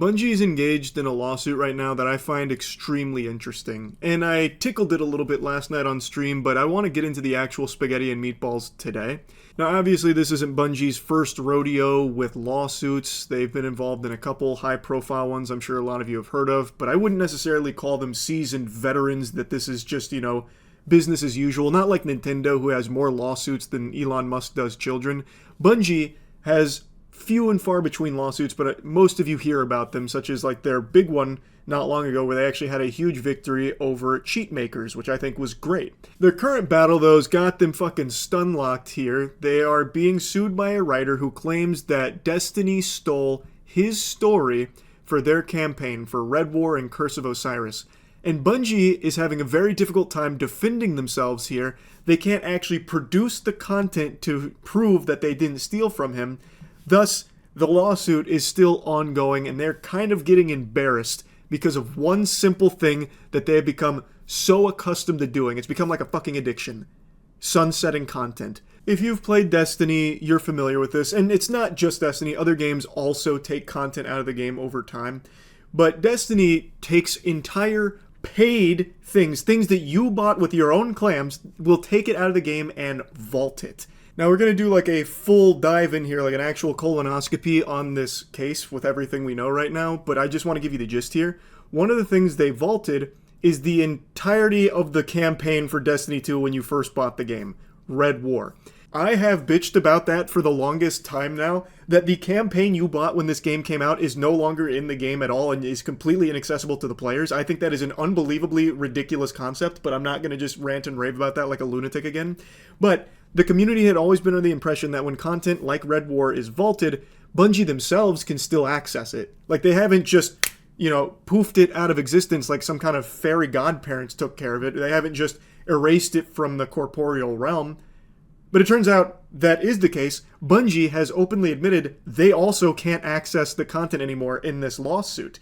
Bungie is engaged in a lawsuit right now that I find extremely interesting, and I tickled it a little bit last night on stream, but I want to get into the actual spaghetti and meatballs today. Now, obviously, this isn't Bungie's first rodeo with lawsuits. They've been involved in a couple high-profile ones I'm sure a lot of you have heard of, but I wouldn't necessarily call them seasoned veterans, that this is just, business as usual. Not like Nintendo, who has more lawsuits than Elon Musk does children. Bungie has few and far between lawsuits, but most of you hear about them, such as like their big one not long ago where they actually had a huge victory over cheat makers, which I think was great. Their current battle, though, has got them fucking stun-locked here. They are being sued by a writer who claims that Destiny stole his story for their campaign for Red War and Curse of Osiris. And Bungie is having a very difficult time defending themselves here. They can't actually produce the content to prove that they didn't steal from him. Thus, the lawsuit is still ongoing, and they're kind of getting embarrassed because of one simple thing that they have become so accustomed to doing. It's become like a fucking addiction. Sunsetting content. If you've played Destiny, you're familiar with this, and it's not just Destiny. Other games also take content out of the game over time. But Destiny takes entire paid things that you bought with your own clams, will take it out of the game and vault it. Now we're going to do like a full dive in here, like an actual colonoscopy on this case with everything we know right now, but I just want to give you the gist here. One of the things they vaulted is the entirety of the campaign for Destiny 2 when you first bought the game, Red War. I have bitched about that for the longest time now, that the campaign you bought when this game came out is no longer in the game at all and is completely inaccessible to the players. I think that is an unbelievably ridiculous concept, but I'm not going to just rant and rave about that like a lunatic again. But the community had always been under the impression that when content like Red War is vaulted, Bungie themselves can still access it. Like, they haven't just, poofed it out of existence like some kind of fairy godparents took care of it. They haven't just erased it from the corporeal realm. But it turns out that is the case. Bungie has openly admitted they also can't access the content anymore in this lawsuit.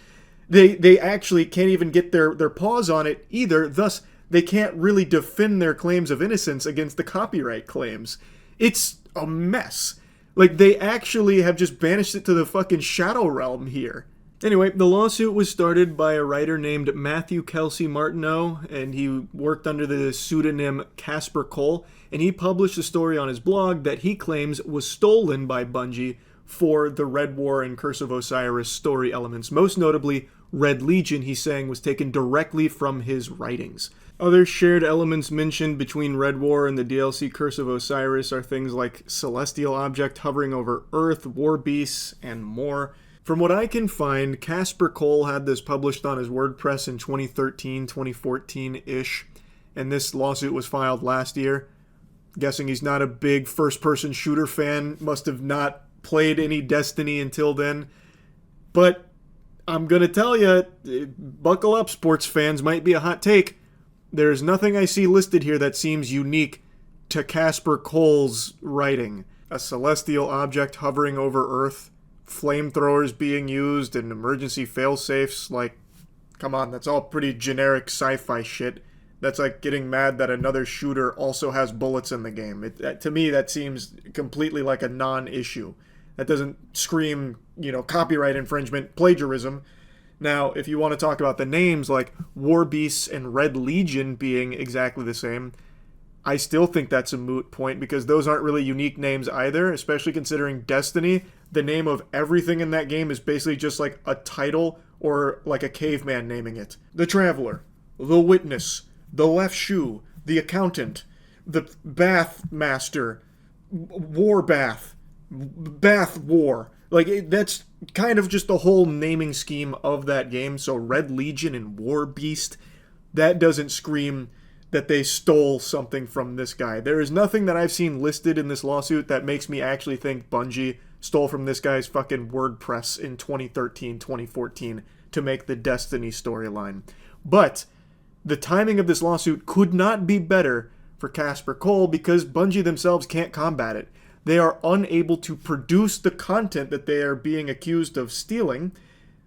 They actually can't even get their paws on it either, thus they can't really defend their claims of innocence against the copyright claims. It's a mess. Like, they actually have just banished it to the fucking shadow realm here. Anyway, the lawsuit was started by a writer named Matthew Kelsey Martineau, and he worked under the pseudonym Casper Cole, and he published a story on his blog that he claims was stolen by Bungie for the Red War and Curse of Osiris story elements. Most notably, Red Legion, he's saying, was taken directly from his writings. Other shared elements mentioned between Red War and the DLC Curse of Osiris are things like celestial object hovering over Earth, war beasts, and more. From what I can find, Casper Cole had this published on his WordPress in 2013, 2014-ish, and this lawsuit was filed last year. Guessing he's not a big first-person shooter fan, must have not played any Destiny until then. But I'm gonna tell you, buckle up, sports fans, might be a hot take. There's nothing I see listed here that seems unique to Casper Cole's writing. A celestial object hovering over Earth, flamethrowers being used, and emergency failsafes. Like, come on, that's all pretty generic sci-fi shit. That's like getting mad that another shooter also has bullets in the game. To me, that seems completely like a non-issue. That doesn't scream, copyright infringement, plagiarism. Now, if you want to talk about the names like War Beasts and Red Legion being exactly the same, I still think that's a moot point because those aren't really unique names either, especially considering Destiny. The name of everything in that game is basically just like a title or like a caveman naming it. The Traveler, the Witness, the Left Shoe, the Accountant, the Bath Master, War Bath, Bath War. Like, that's kind of just the whole naming scheme of that game. So Red Legion and War Beast, that doesn't scream that they stole something from this guy. There is nothing that I've seen listed in this lawsuit that makes me actually think Bungie stole from this guy's fucking WordPress in 2013, 2014 to make the Destiny storyline. But the timing of this lawsuit could not be better for Casper Cole because Bungie themselves can't combat it. They are unable to produce the content that they are being accused of stealing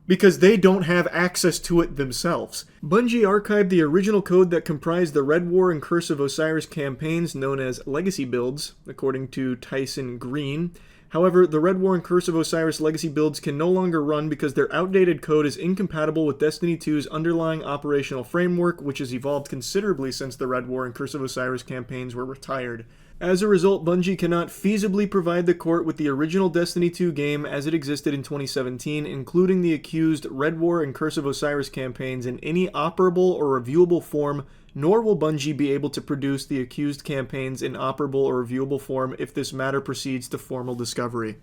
because they don't have access to it themselves. Bungie archived the original code that comprised the Red War and Curse of Osiris campaigns known as legacy builds, according to Tyson Green. However, the Red War and Curse of Osiris legacy builds can no longer run because their outdated code is incompatible with Destiny 2's underlying operational framework, which has evolved considerably since the Red War and Curse of Osiris campaigns were retired. As a result, Bungie cannot feasibly provide the court with the original Destiny 2 game as it existed in 2017, including the accused Red War and Curse of Osiris campaigns in any operable or reviewable form, nor will Bungie be able to produce the accused campaigns in operable or reviewable form if this matter proceeds to formal discovery.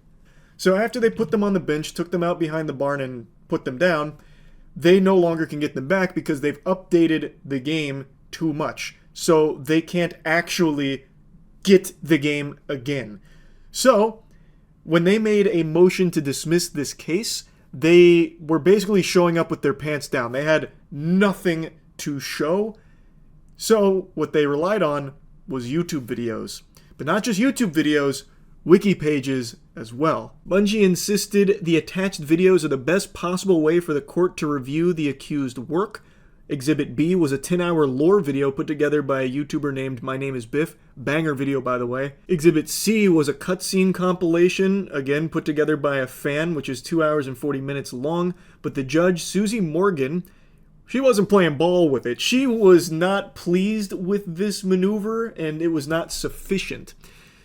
So after they put them on the bench, took them out behind the barn and put them down, they no longer can get them back because they've updated the game too much. So they can't actually get the game again. So when they made a motion to dismiss this case, they were basically showing up with their pants down. They had nothing to show. So what they relied on was YouTube videos. But not just YouTube videos, wiki pages as well. Bungie insisted the attached videos are the best possible way for the court to review the accused work. Exhibit B was a 10-hour lore video put together by a YouTuber named My Name is Biff. Banger video, by the way. Exhibit C was a cutscene compilation, again put together by a fan, which is 2 hours and 40 minutes long. But the judge, Susie Morgan, she wasn't playing ball with it. She was not pleased with this maneuver, and it was not sufficient.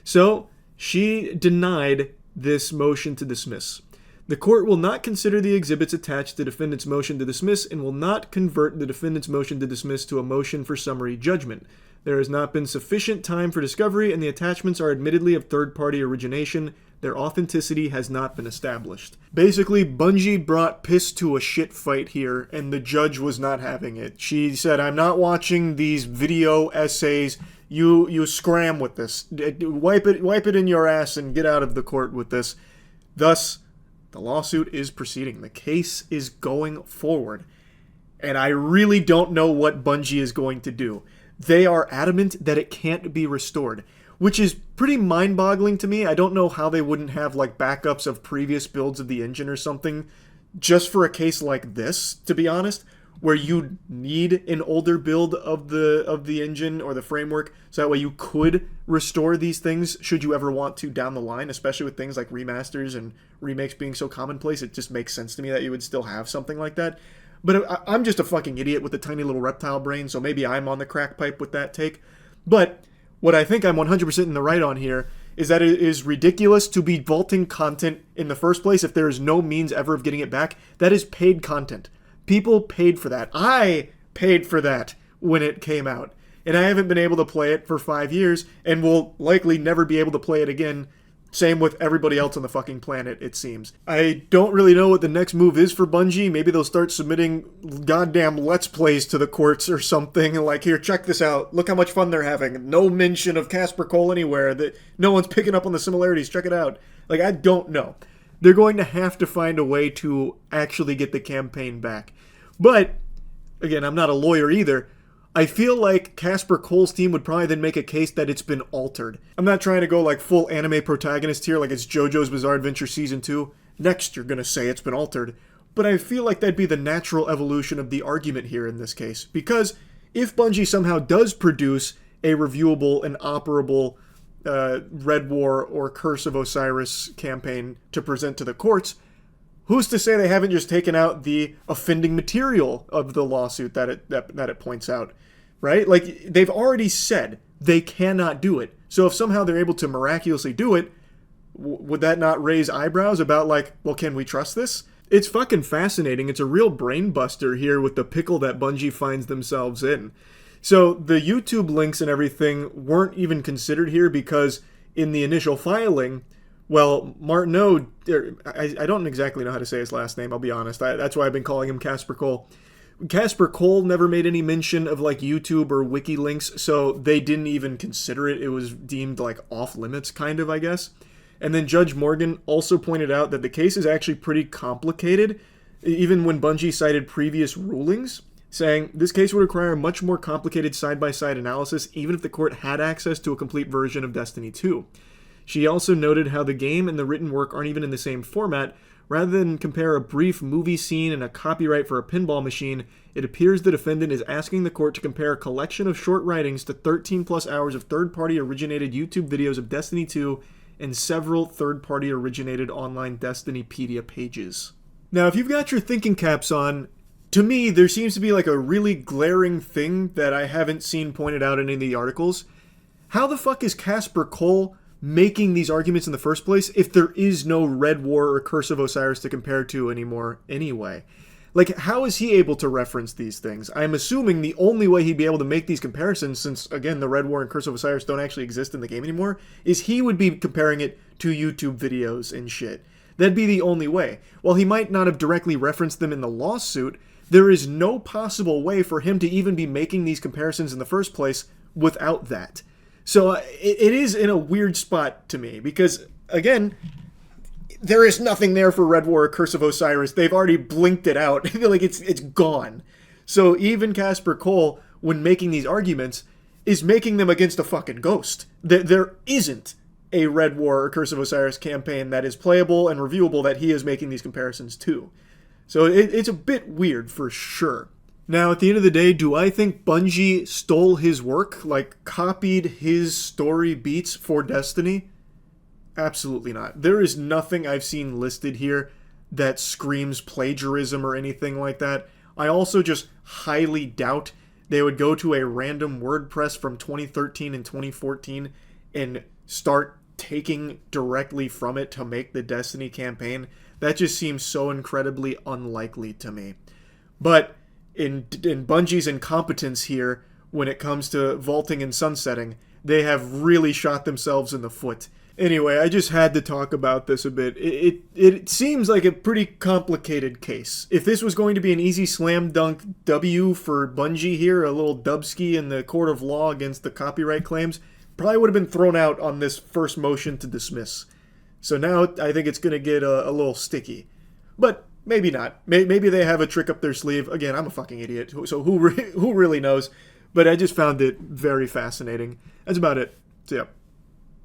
So she denied this motion to dismiss. The court will not consider the exhibits attached to defendant's motion to dismiss and will not convert the defendant's motion to dismiss to a motion for summary judgment. There has not been sufficient time for discovery, and the attachments are admittedly of third-party origination. Their authenticity has not been established. Basically, Bungie brought piss to a shit fight here, and the judge was not having it. She said, I'm not watching these video essays. You scram with this. Wipe it in your ass and get out of the court with this. Thus, the lawsuit is proceeding. The case is going forward. And I really don't know what Bungie is going to do. They are adamant that it can't be restored, which is pretty mind-boggling to me. I don't know how they wouldn't have like backups of previous builds of the engine or something just for a case like this, to be honest, where you need an older build of the engine or the framework so that way you could restore these things should you ever want to down the line, especially with things like remasters and remakes being so commonplace. It just makes sense to me that you would still have something like that. But I'm just a fucking idiot with a tiny little reptile brain, so maybe I'm on the crack pipe with that take. But what I think I'm 100% in the right on here is that it is ridiculous to be vaulting content in the first place if there is no means ever of getting it back. That is paid content. People paid for that. I paid for that when it came out. And I haven't been able to play it for 5 years and will likely never be able to play it again. Same with everybody else on the fucking planet, it seems. I don't really know what the next move is for Bungie. Maybe they'll start submitting goddamn Let's Plays to the courts or something. Like, here, check this out. Look how much fun they're having. No mention of Casper Cole anywhere. No one's picking up on the similarities. Check it out. Like, I don't know. They're going to have to find a way to actually get the campaign back. But, again, I'm not a lawyer either. I feel like Casper Cole's team would probably then make a case that it's been altered. I'm not trying to go like full anime protagonist here, like it's JoJo's Bizarre Adventure Season 2. Next, you're going to say it's been altered. But I feel like that'd be the natural evolution of the argument here in this case. Because if Bungie somehow does produce a reviewable and operable Red War or Curse of Osiris campaign to present to the courts, who's to say they haven't just taken out the offending material of the lawsuit that it points out, right? Like, they've already said they cannot do it. So if somehow they're able to miraculously do it, would that not raise eyebrows about, like, well, can we trust this? It's fucking fascinating. It's a real brain buster here with the pickle that Bungie finds themselves in. So the YouTube links and everything weren't even considered here because in the initial filing, well, Martineau, I don't exactly know how to say his last name, I'll be honest. That's why I've been calling him Casper Cole. Casper Cole never made any mention of like YouTube or wiki links, so they didn't even consider it. It was deemed like off limits, kind of, I guess. And then Judge Morgan also pointed out that the case is actually pretty complicated, even when Bungie cited previous rulings, saying this case would require a much more complicated side-by-side analysis, even if the court had access to a complete version of Destiny 2. She also noted how the game and the written work aren't even in the same format. Rather than compare a brief movie scene and a copyright for a pinball machine, it appears the defendant is asking the court to compare a collection of short writings to 13 plus hours of third-party originated YouTube videos of Destiny 2 and several third-party originated online Destinypedia pages. Now, if you've got your thinking caps on, to me, there seems to be like a really glaring thing that I haven't seen pointed out in any of the articles. How the fuck is Casper Cole making these arguments in the first place if there is no Red War or Curse of Osiris to compare to anymore anyway? Like, how is he able to reference these things? I'm assuming the only way he'd be able to make these comparisons, since, again, the Red War and Curse of Osiris don't actually exist in the game anymore, is he would be comparing it to YouTube videos and shit. That'd be the only way. While he might not have directly referenced them in the lawsuit, there is no possible way for him to even be making these comparisons in the first place without that. So it is in a weird spot to me, because, again, there is nothing there for Red War or Curse of Osiris. They've already blinked it out. Like, it's gone. So even Casper Cole, when making these arguments, is making them against a fucking ghost. There isn't a Red War or Curse of Osiris campaign that is playable and reviewable that he is making these comparisons to. So it's a bit weird for sure. Now, at the end of the day, do I think Bungie stole his work, like copied his story beats for Destiny? Absolutely not. There is nothing I've seen listed here that screams plagiarism or anything like that. I also just highly doubt they would go to a random WordPress from 2013 and 2014 and start taking directly from it to make the Destiny campaign. That just seems so incredibly unlikely to me. But in Bungie's incompetence here, when it comes to vaulting and sunsetting, they have really shot themselves in the foot. Anyway, I just had to talk about this a bit. It seems like a pretty complicated case. If this was going to be an easy slam dunk W for Bungie here, a little dubski in the court of law against the copyright claims, probably would have been thrown out on this first motion to dismiss. So now I think it's going to get a little sticky. But maybe not. Maybe they have a trick up their sleeve. Again, I'm a fucking idiot, so who really knows? But I just found it very fascinating. That's about it. So yeah.